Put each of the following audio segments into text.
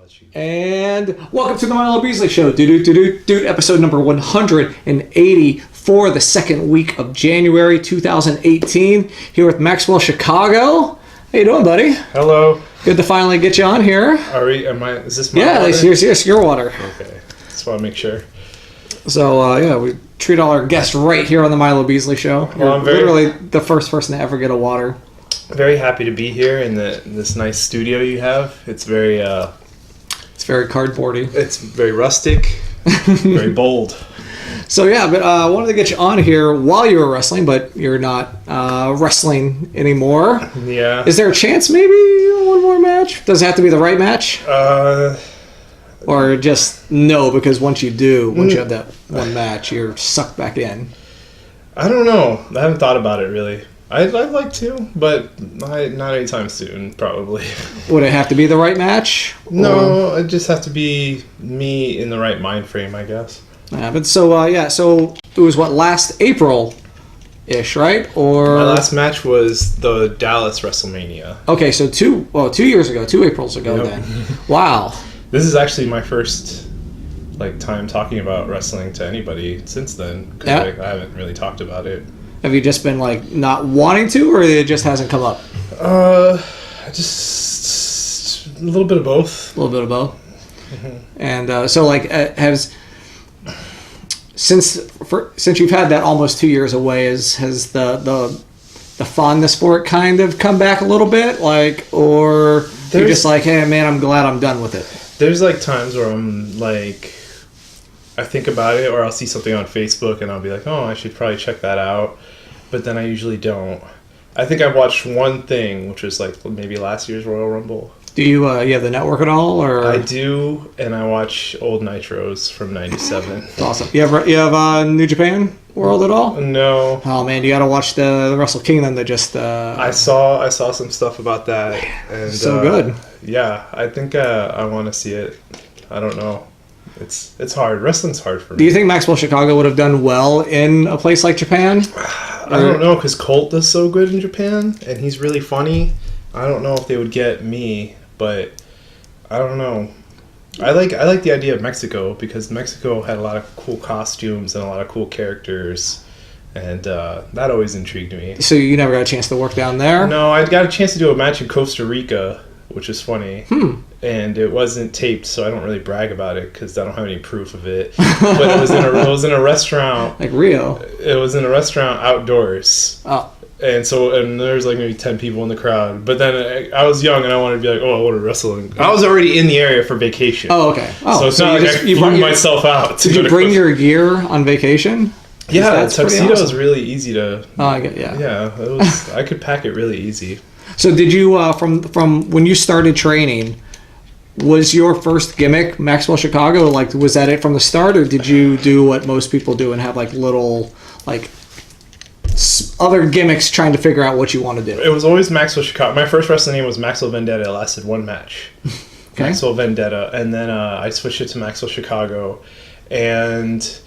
let you. And welcome to the Milo Beasley Show, episode number 180 for the second week of January 2018. Here with Maxwell Chicago. How you doing, buddy? Hello. Good to finally get you on here. Is this my water? Here's your water. Okay. Just want to make sure. So, we treat all our guests right here on the Milo Beasley Show. You're literally the first person to ever get a water. Very happy to be here in this nice studio you have. It's very cardboardy. It's very rustic, very bold. So but I wanted to get you on here while you were wrestling, but you're not wrestling anymore. Yeah. Is there a chance maybe one more match? Does it have to be the right match? Or just no, because once you have that one match, you're sucked back in. I don't know. I haven't thought about it really. I'd like to, but not anytime soon, probably. Would it have to be the right match? No, it just have to be me in the right mind frame, I guess. So it was last April-ish, right? Or my last match was the Dallas WrestleMania. Okay, so 2 years ago, 2 Aprils ago. Yep. Then. Wow. This is actually my first time talking about wrestling to anybody since then, because I haven't really talked about it. Have you just been not wanting to, or it just hasn't come up? Just a little bit of both. A little bit of both. Mm-hmm. And since you've had that almost 2 years away, has the fondness for it kind of come back a little bit, or you're just hey man, I'm glad I'm done with it? There's times where I'm I think about it, or I'll see something on Facebook and I'll be oh, I should probably check that out, but then I usually don't. I think I've watched one thing, which was maybe last year's Royal Rumble. Do you have the network at all, or? I do, and I watch old Nitros from '97. Awesome. You have New Japan World at all? No. Oh man, you got to watch the Wrestle Kingdom. That just I saw some stuff about that, and so good. Yeah, I think I want to see it. I don't know. It's hard. Wrestling's hard for me. Do you think Maxwell Chicago would have done well in a place like Japan? I don't know, because Colt does so good in Japan, and he's really funny. I don't know if they would get me, but I don't know. I like the idea of Mexico, because Mexico had a lot of cool costumes and a lot of cool characters, and that always intrigued me. So you never got a chance to work down there? No, I got a chance to do a match in Costa Rica, which is funny. And it wasn't taped, so I don't really brag about it because I don't have any proof of it. But it was in a restaurant. Like Rio. It was in a restaurant outdoors. Oh. And there's maybe 10 people in the crowd. But then I was young and I wanted to be I want to wrestle. I was already in the area for vacation. Oh, okay. So it's not I flew myself out. Did you bring your gear on vacation? Yeah, the tuxedo is really easy to... Oh, I get yeah. Yeah, I could pack it really easy. So did you, from when you started training, was your first gimmick Maxwell Chicago? Was that it from the start, or did you do what most people do and have little other gimmicks trying to figure out what you want to do? It was always Maxwell Chicago. My first wrestling name was Maxwell Vendetta. It lasted one match. Okay. Maxwell Vendetta. And then I switched it to Maxwell Chicago. And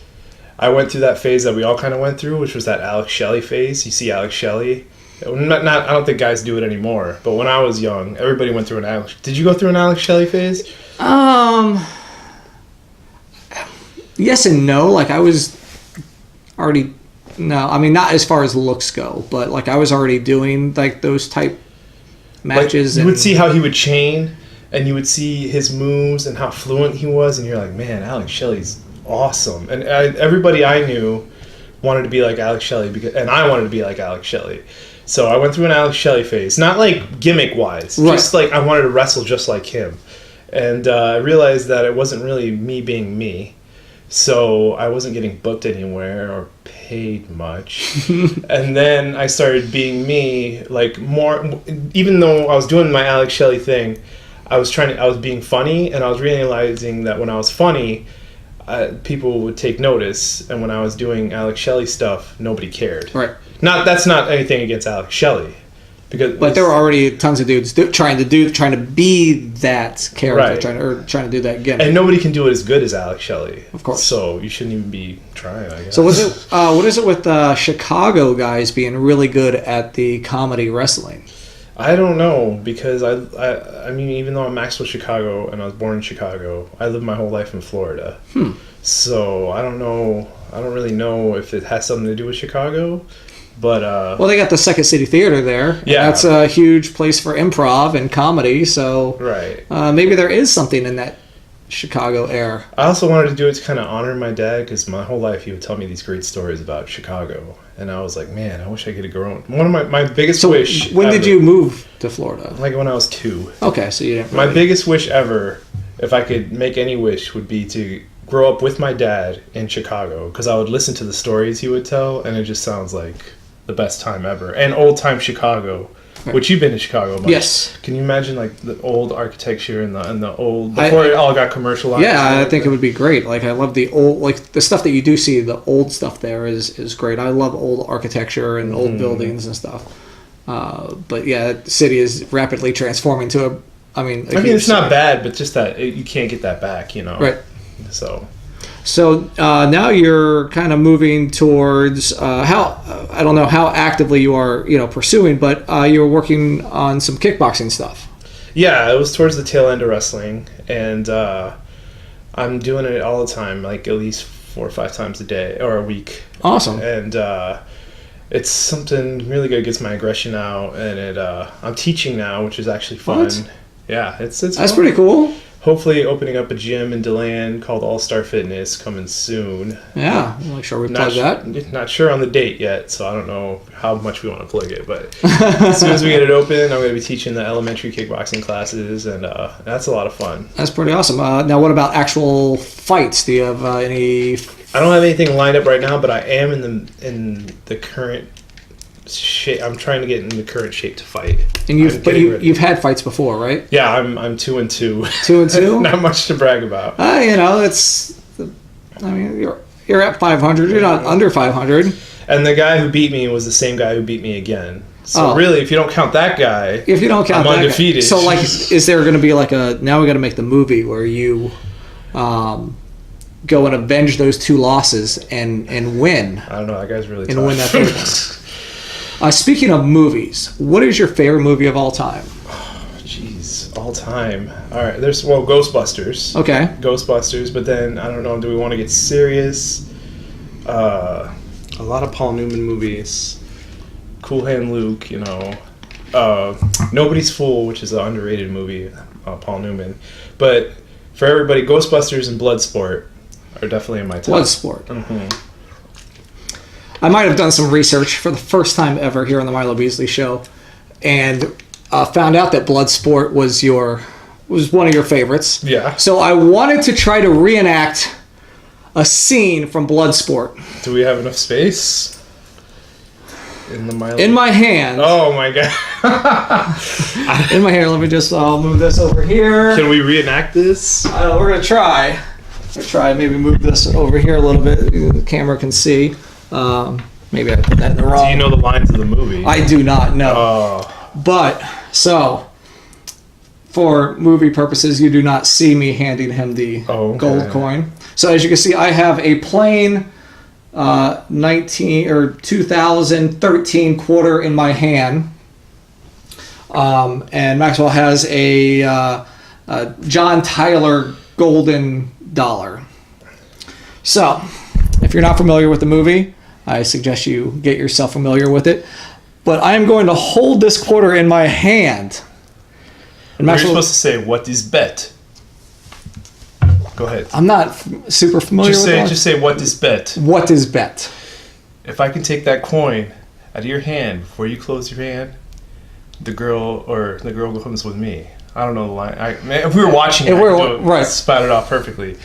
I went through that phase that we all kind of went through, which was that Alex Shelley phase. You see Alex Shelley. I don't think guys do it anymore, but when I was young, everybody went through an Alex. Did you go through an Alex Shelley phase? Yes and no. I was already... No, I mean, not as far as looks go, but I was already doing those type matches. You would see how he would chain, and you would see his moves and how fluent he was, and you're man, Alex Shelley's awesome. And everybody I knew wanted to be like Alex Shelley, and I wanted to be like Alex Shelley. So I went through an Alex Shelley phase, not gimmick-wise, right. Just I wanted to wrestle just like him. And I realized that it wasn't really me being me. So I wasn't getting booked anywhere or paid much. And then I started being me, more, even though I was doing my Alex Shelley thing, I was being funny, and I was realizing that when I was funny, people would take notice, and when I was doing Alex Shelley stuff, nobody cared. Right. That's not anything against Alex Shelley, but there were already tons of dudes trying to be that character, right. trying to do that gimmick. And nobody can do it as good as Alex Shelley, of course. So you shouldn't even be trying, I guess. So what is it with Chicago guys being really good at the comedy wrestling? I don't know, because I mean, even though I'm Maxwell Chicago and I was born in Chicago, I lived my whole life in Florida. So I don't know. I don't really know if it has something to do with Chicago, but well, they got the Second City Theater there. Yeah, that's a huge place for improv and comedy. So right. Maybe there is something in that Chicago air. I also wanted to do it to kind of honor my dad, because my whole life he would tell me these great stories about Chicago, and I was like, man, I wish I could have grown. One of my biggest wish. When did you move to Florida? Like when I was 2. Okay, so you didn't. My biggest wish ever, if I could make any wish, would be to grow up with my dad in Chicago, because I would listen to the stories he would tell, and it just sounds like the best time ever. And old time Chicago. Right. Which you've been to Chicago a bunch. Yes. Can you imagine like the old architecture and the old before it all got commercialized? Yeah, I think it would be great. Like I love the old, like the stuff that you do see. The old stuff there is great. I love old architecture and old buildings and stuff. But yeah, the city is rapidly transforming to a. I mean, it's not bad, but just that you can't get that back, you know. Right. So now you're kind of moving towards how I don't know how actively you are, pursuing, but you're working on some kickboxing stuff. Yeah, it was towards the tail end of wrestling, and I'm doing it all the time, like at least 4 or 5 times a day or a week. Awesome. And it's something really good. It gets my aggression out, and I'm teaching now, which is actually fun. What? Yeah, it's that's fun. Pretty cool. Hopefully opening up a gym in DeLand called All Star Fitness coming soon. Yeah, we'll make sure we plug that. Not sure on the date yet, so I don't know how much we want to plug it. But as soon as we get it open, I'm going to be teaching the elementary kickboxing classes, and that's a lot of fun. That's pretty awesome. Now, what about actual fights? Do you have any? I don't have anything lined up right now, but I am in the current shape. I'm trying to get in the current shape to fight. And you've had fights before, right? Yeah, I'm 2-2. 2-2. Not much to brag about. You're at 500. You're not under 500. And the guy who beat me was the same guy who beat me again. So really, if you don't count that guy, I'm undefeated. So is there going to be now we got to make the movie where you go and avenge those 2 losses and win? I don't know. That guy's really tough. And win that third one. Speaking of movies, what is your favorite movie of all time? Jeez, all time. All right, there's Ghostbusters. Okay. Ghostbusters, but then I don't know. Do we want to get serious? A lot of Paul Newman movies. Cool Hand Luke, Nobody's Fool, which is an underrated movie, Paul Newman. But for everybody, Ghostbusters and Bloodsport are definitely in my top. Bloodsport. Mm-hmm. I might have done some research for the first time ever here on the Milo Beasley Show, and found out that Bloodsport was one of your favorites. Yeah. So I wanted to try to reenact a scene from Bloodsport. Do we have enough space? In my hand. Oh my god. In my hand. Let me just move this over here. Can we reenact this? We're gonna try. Maybe move this over here a little bit. The camera can see. Maybe I put that in the wrong. Do you know the lines of the movie? I do not know. Oh. But so, for movie purposes, you do not see me handing him the gold coin. So as you can see, I have a plain 2013 quarter in my hand, and Maxwell has a John Tyler golden dollar. So, if you're not familiar with the movie, I suggest you get yourself familiar with it. But I am going to hold this quarter in my hand. And You're supposed to say, "What is bet?" Go ahead. I'm not super familiar with it. Just say, "What is bet?" What is bet? If I can take that coin out of your hand before you close your hand, the girl comes with me. I don't know the line. If we were watching it, right. Spout it off perfectly.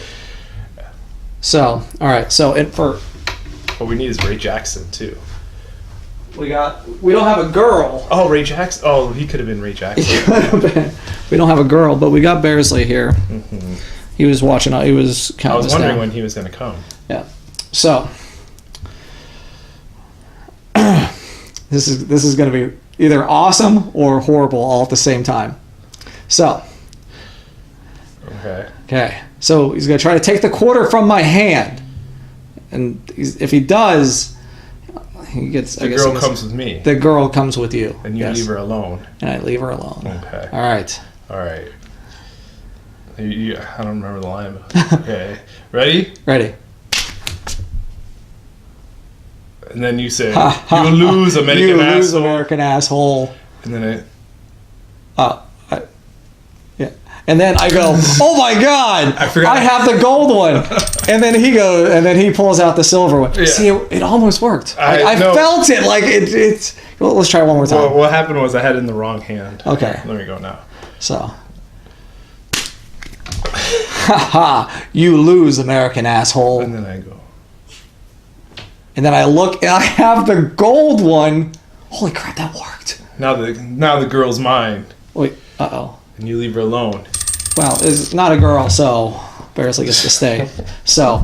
So, all right. So, what we need is Ray Jackson too. We don't have a girl. Oh, Ray Jackson. Oh, he could have been Ray Jackson. We don't have a girl, but we got Bearsley here. Mm-hmm. He was watching. He was counting. I was wondering when he was going to come. Yeah. So this is going to be either awesome or horrible all at the same time. So. Okay. So he's going to try to take the quarter from my hand, and if he does, he gets. The girl comes with me. The girl comes with you. And you leave her alone. And I leave her alone. Okay. All right. All right. I don't remember the line. But okay. Ready? Ready. And then you say, "You lose, American you asshole." lose, American asshole. And then yeah. And then I go, "Oh my God! I have the gold one." And then he goes, and then he pulls out the silver one. Yeah. See, it almost worked. I felt it. Like it's. Well, let's try it one more time. Well, what happened was I had it in the wrong hand. Okay. Let me go now. So. You lose, American asshole. And then I go. And then I look, and I have the gold one. Holy crap, that worked. Now the girl's mine. Wait, uh-oh. And you leave her alone. Well, it's not a girl, so Bearsley gets to stay. So,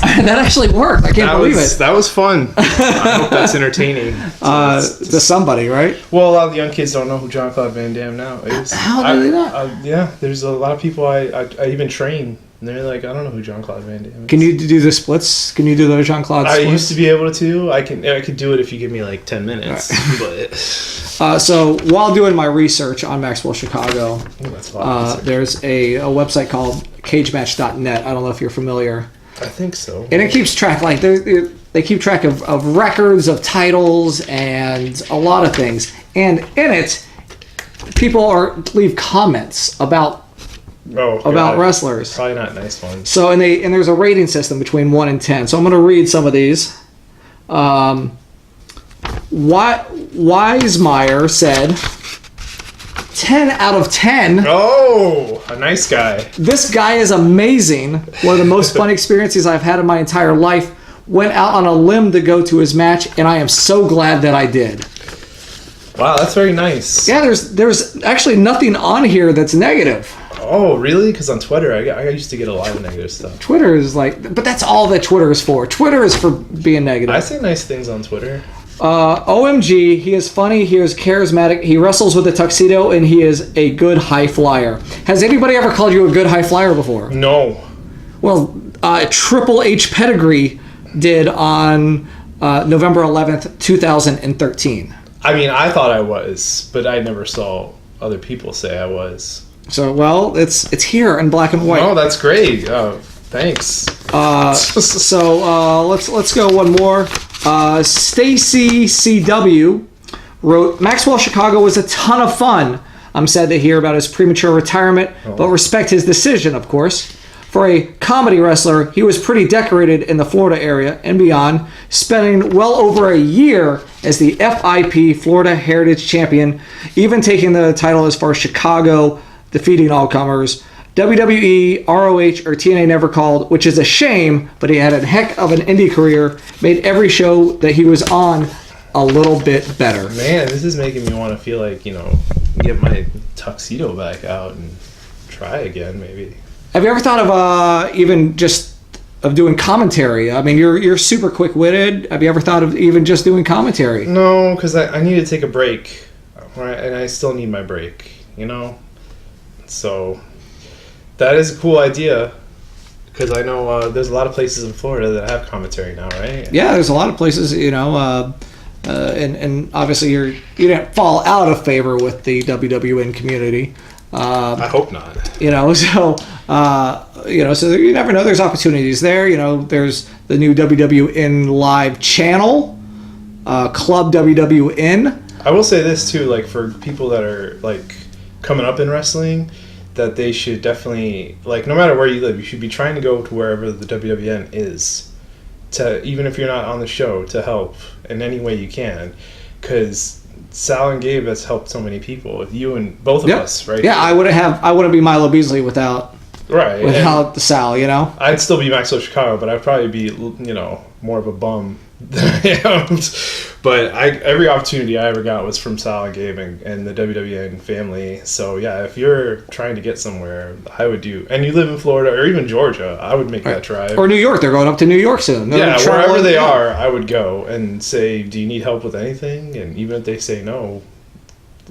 that actually worked. I can't believe it. That was fun. I hope that's entertaining. To somebody, right? Well, a lot of the young kids don't know who Jean-Claude Van Damme now is. How do they not? Yeah, there's a lot of people I even train. And they're like, I don't know who Jean-Claude Van Damme is. Can you do the splits? Can you do those Jean-Claude splits? I used to be able to. I could do it if you give me like 10 minutes. Right. But so while doing my research on Maxwell Chicago, there's a website called cagematch.net. I don't know if you're familiar. I think so. And it keeps track, like they keep track of records, of titles, and a lot of things. And in it, people leave comments about wrestlers. Probably not nice ones. So and there's a rating system between 1 and 10. So I'm going to read some of these. Wisemeyer said 10 out of 10. Oh, a nice guy. This guy is amazing. One of the most fun experiences I've had in my entire life. Went out on a limb to go to his match, and I am so glad that I did. Wow, that's very nice. Yeah, there's actually nothing on here that's negative. Oh, really? Because on Twitter, I used to get a lot of negative stuff. Twitter is but that's all that Twitter is for. Twitter is for being negative. I say nice things on Twitter. OMG, he is funny, he is charismatic, he wrestles with a tuxedo, and he is a good high flyer. Has anybody ever called you a good high flyer before? No. Well, Triple H Pedigree did on November 11th, 2013. I mean, I thought I was, but I never saw other people say I was. So, well, it's here in black and white. Oh, that's great. Thanks. Let's go one more. Stacy CW wrote, Maxwell Chicago was a ton of fun. I'm sad to hear about his premature retirement, but respect his decision, of course. For a comedy wrestler, he was pretty decorated in the Florida area and beyond, spending well over a year as the FIP Florida Heritage Champion, even taking the title as far as Chicago, defeating all comers. WWE, ROH, or TNA never called, which is a shame, but he had a heck of an indie career, made every show that he was on a little bit better. Man, this is making me want to feel like, get my tuxedo back out and try again, maybe. Have you ever thought of even just of doing commentary? I mean, you're super quick-witted. Have you ever thought of even just doing commentary? No, because I need to take a break, right? And I still need my break, So that is a cool idea, because I know there's a lot of places in Florida that have commentary now, right? Yeah, there's a lot of places, and obviously you didn't fall out of favor with the WWN community. I hope not. So you never know. There's opportunities there. There's the new WWN live channel, Club WWN. I will say this too, like for people that are like coming up in wrestling, that they should definitely, like, no matter where you live, you should be trying to go to wherever the WWN is, to even if you're not on the show, to help in any way you can, because Sal and Gabe has helped so many people, with you and both of us, right? Yeah, I wouldn't be Milo Beasley without the Sal, I'd still be Maxwell Chicago, but I'd probably be, more of a bum than I am. But every opportunity I ever got was from Sal and Gabe and the WWN family. So yeah, if you're trying to get somewhere, I would do. And you live in Florida or even Georgia, I would make that drive. Or New York. They're going up to New York soon. Wherever they are, I would go and say, do you need help with anything? And even if they say no,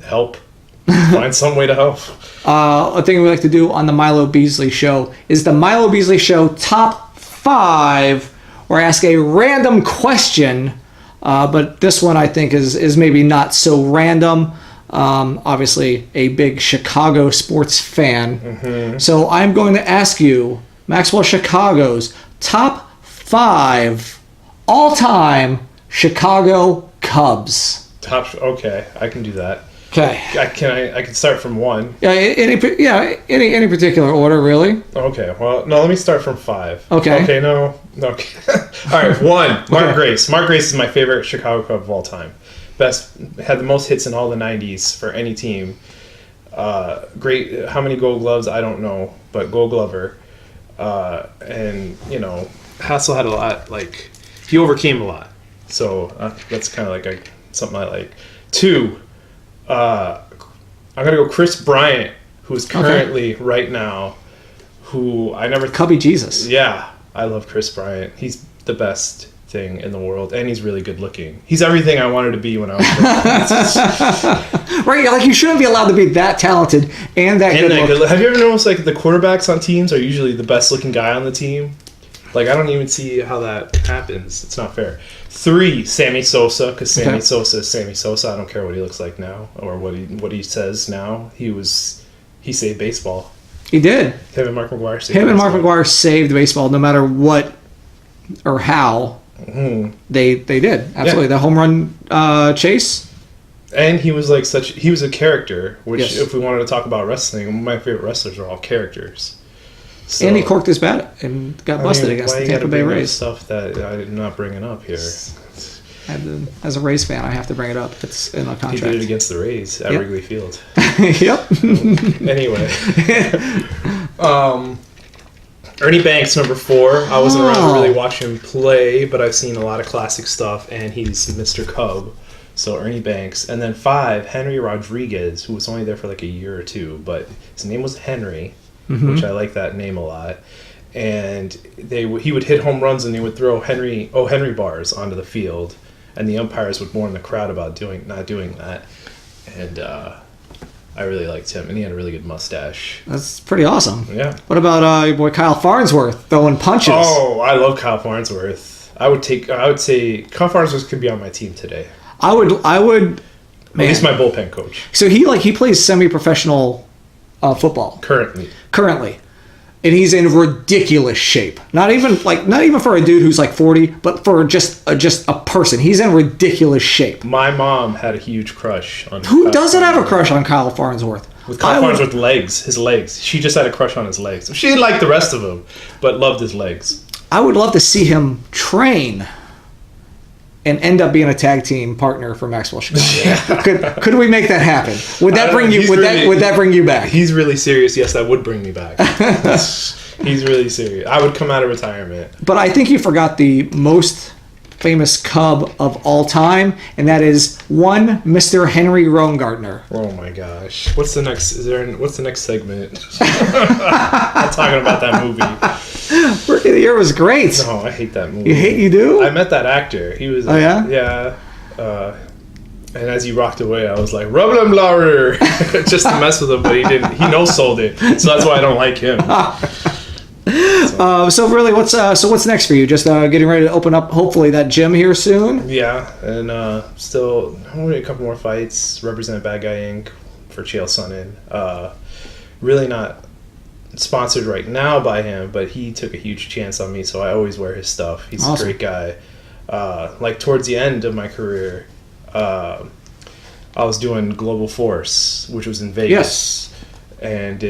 help. Find some way to help. A thing we like to do on the Milo Beasley Show is the Milo Beasley Show Top 5, where I ask a random question But this one I think is maybe not so random. Obviously, a big Chicago sports fan. Mm-hmm. So I'm going to ask you, Maxwell Chicago's top 5 all-time Chicago Cubs. Okay, I can do that. Okay. I can start from 1. Yeah, any particular order, really. Okay, well, no, let me start from 5. Okay. Okay, no. Okay. All right, 1, Mark Grace. Mark Grace is my favorite Chicago Cub of all time. Had the most hits in all the 90s for any team. Great, how many Gold Gloves, I don't know, but Gold Glover. And, Hassel had a lot, he overcame a lot. So that's kind of something I like. 2, I'm going to go Chris Bryant, who is currently, right now, who I never... Cubby Jesus. Yeah, I love Chris Bryant. He's the best thing in the world, and he's really good looking. He's everything I wanted to be when I was Right, you shouldn't be allowed to be that talented and that good. Have you ever noticed the quarterbacks on teams are usually the best looking guy on the team? I don't even see how that happens. It's not fair. 3, Sammy Sosa, because Sammy Sosa is Sammy Sosa. I don't care what he looks like now or what he says now. He saved baseball. He did. Him and Mark McGwire saved baseball no matter what or how. Mm-hmm. They did. Absolutely. Yeah. The home run chase. And he was he was a character, which if we wanted to talk about wrestling, my favorite wrestlers are all characters. So, and he corked his bat and got busted against the Tampa Bay Rays. Stuff that I'm not bringing up here. As a Rays fan, I have to bring it up. It's in a contract. He did it against the Rays at Wrigley Field. Yep. Anyway. Ernie Banks, number 4. I wasn't around to really watch him play, but I've seen a lot of classic stuff, and he's Mr. Cub. So Ernie Banks. And then 5, Henry Rodriguez, who was only there for a year or 2, but his name was Henry, which I like that name a lot. And he would hit home runs, and they would throw Henry bars onto the field, and the umpires would warn the crowd about not doing that. And I really liked him, and he had a really good mustache. That's pretty awesome. Yeah. What about your boy Kyle Farnsworth throwing punches? Oh, I love Kyle Farnsworth. I would say Kyle Farnsworth could be on my team today. I would. Man. At least my bullpen coach. So he plays semi-professional football currently, and he's in ridiculous shape. Not even for a dude who's 40, but for just a person. He's in ridiculous shape. My mom had a huge crush on. Who doesn't have a crush on Kyle Farnsworth? With Kyle Farnsworth's his legs. She just had a crush on his legs. She didn't like the rest of him, but loved his legs. I would love to see him train and end up being a tag team partner for Maxwell Chicago. Yeah. Could we make that happen? Would that bring you? Would that bring you back? He's really serious. Yes, that would bring me back. He's really serious. I would come out of retirement. But I think you forgot the most famous Cub of all time, and that is one Mr. Henry Rowengartner. Oh my gosh! What's the next segment? I'm talking about that movie. Rookie of the Year was great. No, I hate that movie. You do? I met that actor. He was. Oh yeah. Yeah. And as he rocked away, I was like, "Rubbin' Lauer," just to mess with him, but he didn't. He no-sold it, so that's why I don't like him. So really, what's next for you? Just getting ready to open up, hopefully, that gym here soon. Yeah, and still only a couple more fights. Represent Bad Guy Inc. for Chael Sonnen. Really not sponsored right now by him, but he took a huge chance on me, so I always wear his stuff. He's awesome. A great guy. Towards the end of my career, I was doing Global Force, which was in Vegas. Yes. And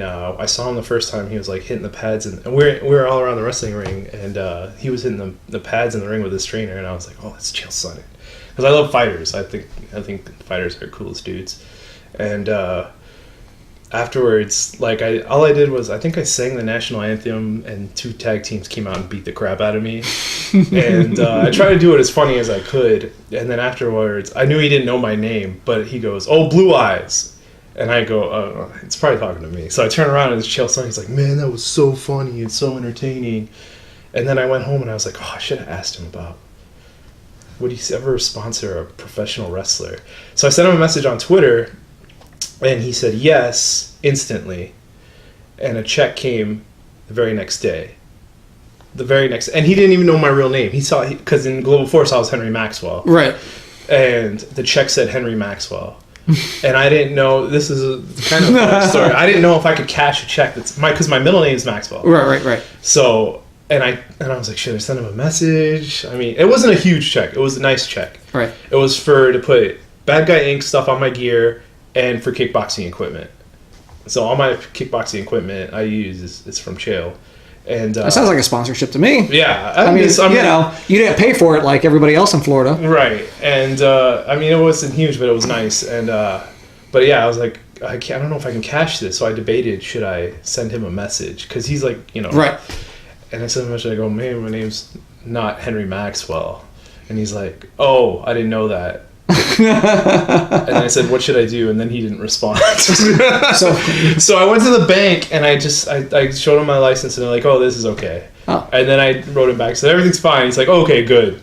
I saw him the first time. He was hitting the pads, and we were all around the wrestling ring, and he was hitting the pads in the ring with his trainer, and I was like, "Oh, that's Chael Sonnen," because I love fighters. I think fighters are coolest dudes. And afterwards, all I did was I think I sang the national anthem, and 2 tag teams came out and beat the crap out of me. And I tried to do it as funny as I could, and then afterwards, I knew he didn't know my name, but he goes, "Oh, Blue Eyes." And I go, oh, it's probably talking to me. So I turn around and it's Chael Sonnen. He's like, "Man, that was so funny and so entertaining." And then I went home and I was like, I should have asked him about, would he ever sponsor a professional wrestler? So I sent him a message on Twitter, and he said yes instantly. And a check came the very next day. the very next, and he didn't even know my real name. He saw, because in Global Force I was Henry Maxwell. Right. And the check said Henry Maxwell. And I didn't know, this is a kind of a funny story. I didn't know if I could cash a check because my middle name is Maxwell. Right. So, and I was like, should I send him a message? I mean, it wasn't a huge check. It was a nice check. Right. It was to put Bad Guy Inc. stuff on my gear and for kickboxing equipment. So all my kickboxing equipment I use is from Chael. And that sounds like a sponsorship to me. Yeah. I mean, you didn't pay for it like everybody else in Florida. Right. And, I mean, it wasn't huge, but it was nice. And, but yeah, I was like, I don't know if I can cash this. So I debated, should I send him a message? Because he's like, Right. And I sent him a message. I go, man, my name's not Henry Maxwell. And he's like, oh, I didn't know that. And I said, what should I do? And then he didn't respond. So I went to the bank and I showed him my license and they're like, oh, this is okay. Oh. And then I wrote him back, said everything's fine. He's like, oh, okay, good.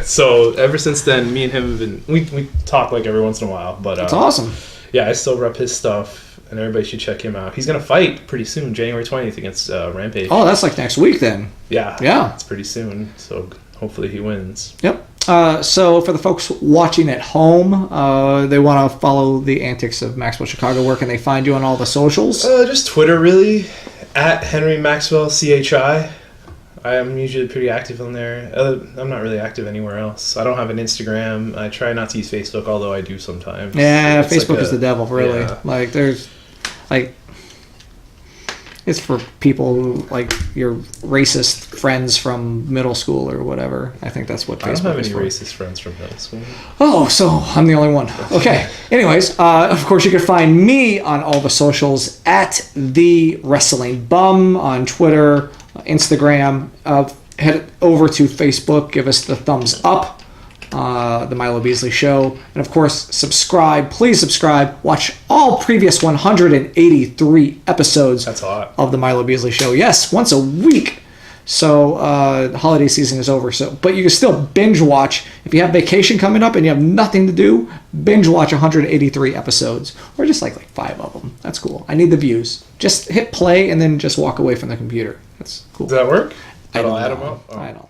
So ever since then, me and him have been, we talk like every once in a while. But that's awesome. Yeah, I still rep his stuff and everybody should check him out. He's going to fight pretty soon, January 20th against Rampage. Oh, that's like next week then. Yeah. It's pretty soon. So hopefully he wins. Yep. So for the folks watching at home, they want to follow the antics of Maxwell Chicago. Where can they find you on all the socials? Just Twitter, really. At Henry Maxwell CHI. I am usually pretty active on there. I'm not really active anywhere else. I don't have an Instagram. I try not to use Facebook, although I do sometimes. Yeah, Facebook is the devil, really. Yeah. Like, there's, like, it's for people who, like, your racist friends from middle school or whatever. I think that's what Facebook is for. I don't have any racist friends from middle school. Oh, so I'm the only one. Okay. Anyways, of course, you can find me on all the socials at The Wrestling Bum on Twitter, Instagram. Head over to Facebook. Give us the thumbs up. The Milo Beasley Show. And of course, subscribe. Please subscribe. Watch all previous 183 episodes of the Milo Beasley Show. Yes, once a week. So the holiday season is over. But you can still binge watch. If you have vacation coming up and you have nothing to do, binge watch 183 episodes. Or just like 5 of them. That's cool. I need the views. Just hit play and then just walk away from the computer. That's cool. Does that work? I'll add them up? I don't know.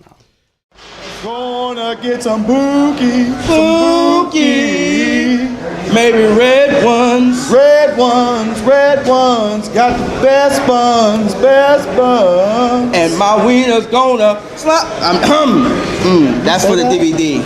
Gonna get some boogie. Maybe red ones. Got the best buns. And my wiener's gonna slap. That's for the DVD.